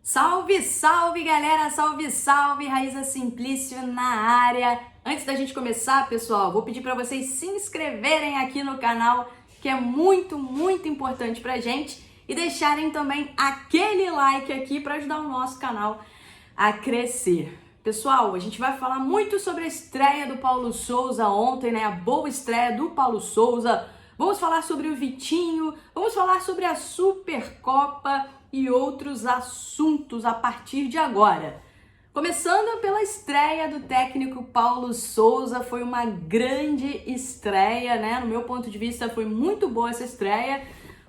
Salve, salve galera, salve, salve, Raíza Simplício na área. Antes da gente começar, pessoal, vou pedir para vocês se inscreverem aqui no canal, que é muito importante pra gente, e deixarem também aquele like aqui para ajudar o nosso canal a crescer. Pessoal, a gente vai falar muito sobre a estreia do Paulo Souza ontem, né? A boa estreia do Paulo Souza. Vamos falar sobre o Vitinho, vamos falar sobre a Supercopa e outros assuntos a partir de agora. Começando pela estreia do técnico Paulo Souza, foi uma grande estreia, né? No meu ponto de vista, foi muito boa essa estreia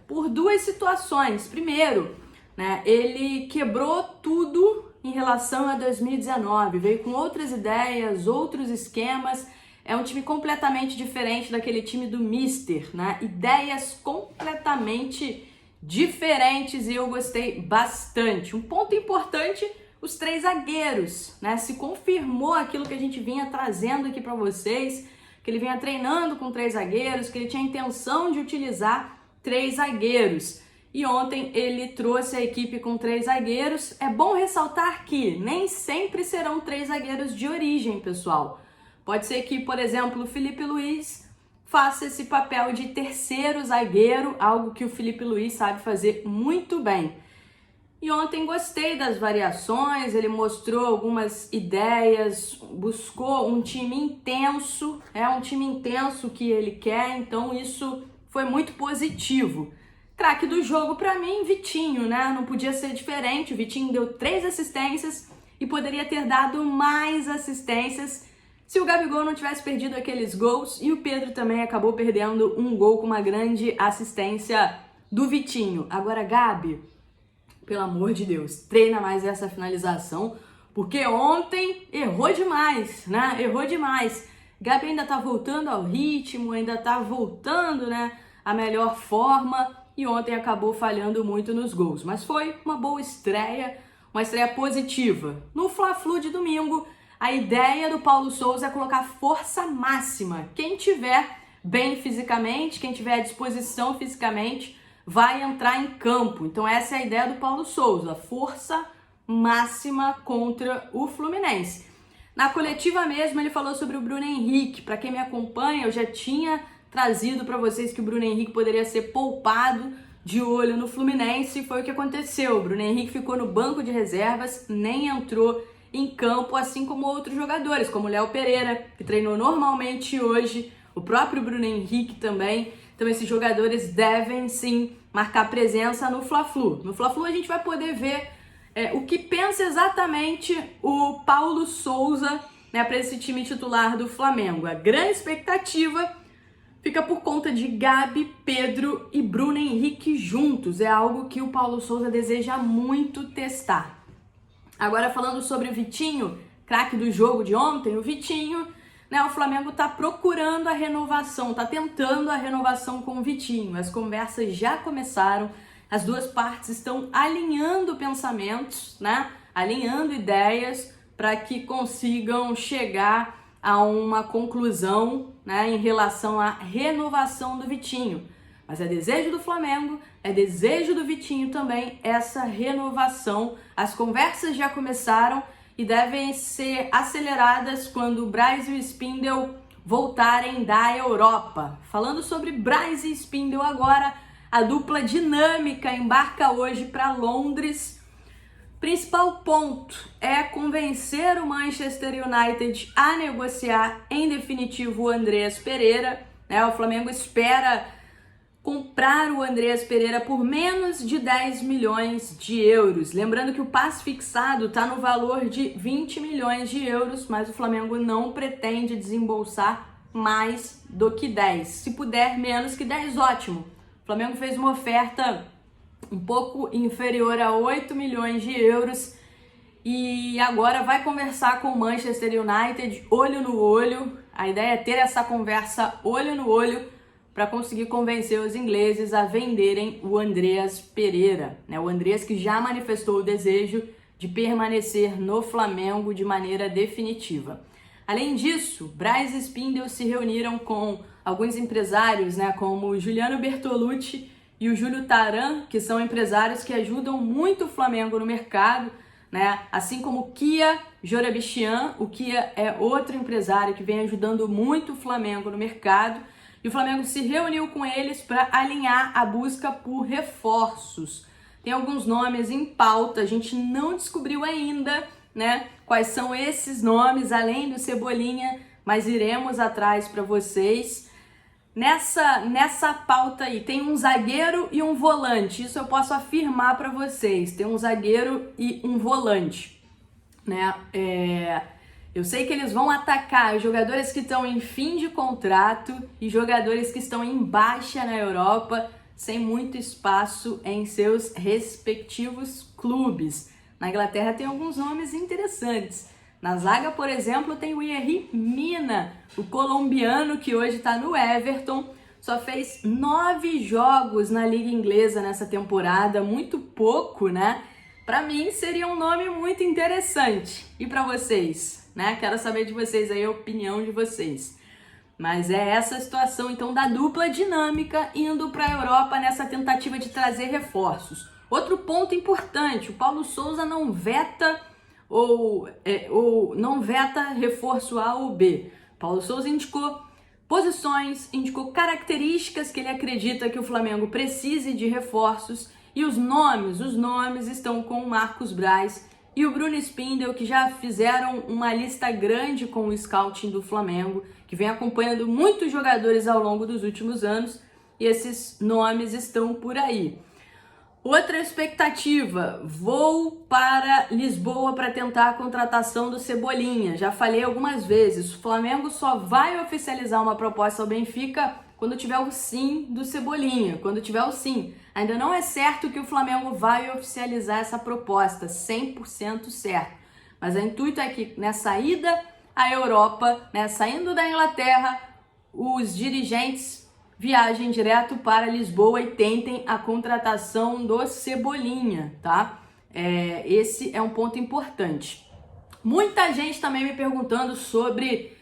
por duas situações. Primeiro, né, ele quebrou tudo em relação a 2019, veio com outras ideias, outros esquemas. É um time completamente diferente daquele time do Mister, né? Ideias completamente diferentes e eu gostei bastante. Um ponto importante, os três zagueiros, né? Se confirmou aquilo que a gente vinha trazendo aqui para vocês, que ele vinha treinando com três zagueiros, que ele tinha a intenção de utilizar três zagueiros. E ontem ele trouxe a equipe com três zagueiros. É bom ressaltar que nem sempre serão três zagueiros de origem, pessoal. Pode ser que, por exemplo, o Felipe Luiz faça esse papel de terceiro zagueiro, algo que o Felipe Luiz sabe fazer muito bem. E ontem gostei das variações, ele mostrou algumas ideias, buscou um time intenso, é um time intenso que ele quer, então isso foi muito positivo. Craque do jogo para mim, Vitinho, né? Não podia ser diferente, o Vitinho deu 3 assistências e poderia ter dado mais assistências se o Gabigol não tivesse perdido aqueles gols, e o Pedro também acabou perdendo um gol com uma grande assistência do Vitinho. Agora, Gabi, pelo amor de Deus, treina mais essa finalização, porque ontem errou demais, né? Errou demais. Gabi ainda tá voltando ao ritmo, ainda tá voltando, né, à melhor forma, e ontem acabou falhando muito nos gols. Mas foi uma boa estreia, uma estreia positiva. No Fla-Flu de domingo, a ideia do Paulo Souza é colocar força máxima. Quem tiver bem fisicamente, quem tiver à disposição fisicamente, vai entrar em campo. Então essa é a ideia do Paulo Souza, força máxima contra o Fluminense. Na coletiva mesmo ele falou sobre o Bruno Henrique. Para quem me acompanha, eu já tinha trazido para vocês que o Bruno Henrique poderia ser poupado de olho no Fluminense, e foi o que aconteceu. O Bruno Henrique ficou no banco de reservas, nem entrou em campo, assim como outros jogadores, como o Léo Pereira, que treinou normalmente hoje, o próprio Bruno Henrique também. Então esses jogadores devem sim marcar presença no Fla-Flu. No Fla-Flu a gente vai poder ver o que pensa exatamente o Paulo Souza, né, para esse time titular do Flamengo. A grande expectativa fica por conta de Gabi, Pedro e Bruno Henrique juntos. É algo que o Paulo Souza deseja muito testar. Agora falando sobre o Vitinho, craque do jogo de ontem, o Vitinho, né, o Flamengo tá procurando a renovação, tá tentando a renovação com o Vitinho. As conversas já começaram, as duas partes estão alinhando pensamentos, né, alinhando ideias para que consigam chegar a uma conclusão, né, em relação à renovação do Vitinho. Mas é desejo do Flamengo, é desejo do Vitinho também essa renovação. As conversas já começaram e devem ser aceleradas quando o Braz e o Spindle voltarem da Europa. Falando sobre Braz e Spindle agora, a dupla dinâmica embarca hoje para Londres. Principal ponto é convencer o Manchester United a negociar em definitivo o Andreas Pereira, né? O Flamengo espera comprar o Andreas Pereira por menos de 10 milhões de euros. Lembrando que o passe fixado está no valor de 20 milhões de euros, mas o Flamengo não pretende desembolsar mais do que 10. Se puder menos que 10, ótimo. O Flamengo fez uma oferta um pouco inferior a 8 milhões de euros e agora vai conversar com o Manchester United olho no olho. A ideia é ter essa conversa olho no olho para conseguir convencer os ingleses a venderem o Andreas Pereira, né? O Andreas que já manifestou o desejo de permanecer no Flamengo de maneira definitiva. Além disso, Braz e Spindle se reuniram com alguns empresários, né, como Juliano Bertolucci e o Júlio Taran, que são empresários que ajudam muito o Flamengo no mercado, né? Assim como o Kia Jorabichian. O Kia é outro empresário que vem ajudando muito o Flamengo no mercado, e o Flamengo se reuniu com eles para alinhar a busca por reforços. Tem alguns nomes em pauta, a gente não descobriu ainda, né, quais são esses nomes, além do Cebolinha, mas iremos atrás para vocês. Nessa pauta aí tem um zagueiro e um volante, isso eu posso afirmar para vocês, tem um zagueiro e um volante, né? Eu sei que eles vão atacar jogadores que estão em fim de contrato e jogadores que estão em baixa na Europa, sem muito espaço em seus respectivos clubes. Na Inglaterra tem alguns nomes interessantes. Na zaga, por exemplo, tem o Yerry Mina, o colombiano que hoje está no Everton. Só fez 9 jogos na Liga Inglesa nessa temporada, muito pouco, né? Para mim seria um nome muito interessante. E para vocês, né? Quero saber de vocês aí, a opinião de vocês. Mas é essa a situação, então, da dupla dinâmica indo para a Europa nessa tentativa de trazer reforços. Outro ponto importante, o Paulo Sousa não veta ou não veta reforço A ou B. Paulo Sousa indicou posições, indicou características que ele acredita que o Flamengo precise de reforços, e os nomes estão com o Marcos Braz e o Bruno Spindel, que já fizeram uma lista grande com o scouting do Flamengo, que vem acompanhando muitos jogadores ao longo dos últimos anos, e esses nomes estão por aí. Outra expectativa, vou para Lisboa para tentar a contratação do Cebolinha. Já falei algumas vezes, o Flamengo só vai oficializar uma proposta ao Benfica quando tiver o sim do Cebolinha, quando tiver o sim. Ainda não é certo que o Flamengo vai oficializar essa proposta, 100% certo. Mas o intuito é que nessa ida à Europa, né, saindo da Inglaterra, os dirigentes viajem direto para Lisboa e tentem a contratação do Cebolinha, tá? Esse é um ponto importante. Muita gente também me perguntando sobre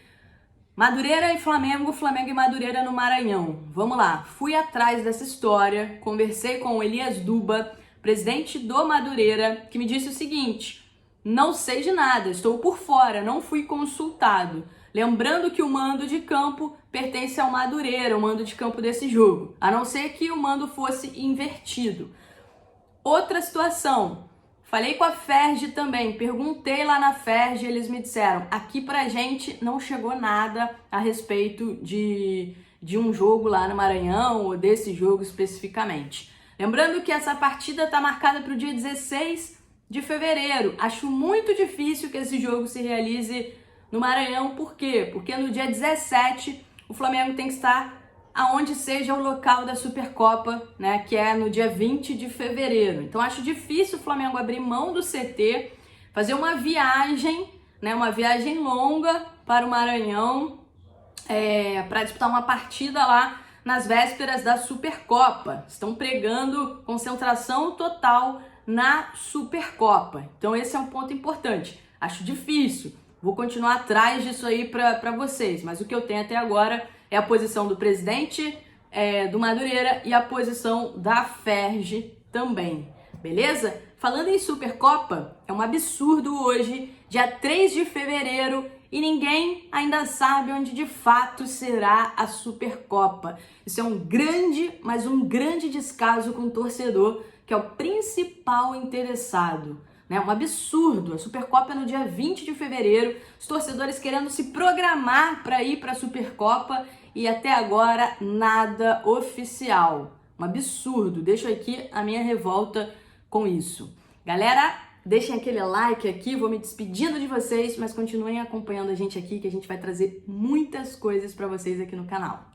Madureira e Flamengo, Flamengo e Madureira no Maranhão. Vamos lá, fui atrás dessa história, conversei com o Elias Duba, presidente do Madureira, que me disse o seguinte: não sei de nada, estou por fora, não fui consultado. Lembrando que o mando de campo pertence ao Madureira, o mando de campo desse jogo, a não ser que o mando fosse invertido. Outra situação, falei com a Ferge também, perguntei lá na Ferge, eles me disseram, aqui pra gente não chegou nada a respeito de um jogo lá no Maranhão, ou desse jogo especificamente. Lembrando que essa partida está marcada para o dia 16 de fevereiro, acho muito difícil que esse jogo se realize no Maranhão. Por quê? Porque no dia 17 o Flamengo tem que estar aonde seja o local da Supercopa, né, que é no dia 20 de fevereiro. Então acho difícil o Flamengo abrir mão do CT, fazer uma viagem, né, uma viagem longa para o Maranhão, para disputar uma partida lá nas vésperas da Supercopa. Estão pregando concentração total na Supercopa. Então esse é um ponto importante. Acho difícil. Vou continuar atrás disso aí para vocês, mas o que eu tenho até agora é a posição do presidente do Madureira e a posição da Ferge também, beleza? Falando em Supercopa, é um absurdo hoje, dia 3 de fevereiro, e ninguém ainda sabe onde de fato será a Supercopa. Isso é um grande, mas um grande descaso com o torcedor, que é o principal interessado. Um absurdo, a Supercopa é no dia 20 de fevereiro, os torcedores querendo se programar para ir para a Supercopa e até agora nada oficial. Um absurdo, deixo aqui a minha revolta com isso. Galera, deixem aquele like aqui, vou me despedindo de vocês, mas continuem acompanhando a gente aqui que a gente vai trazer muitas coisas para vocês aqui no canal.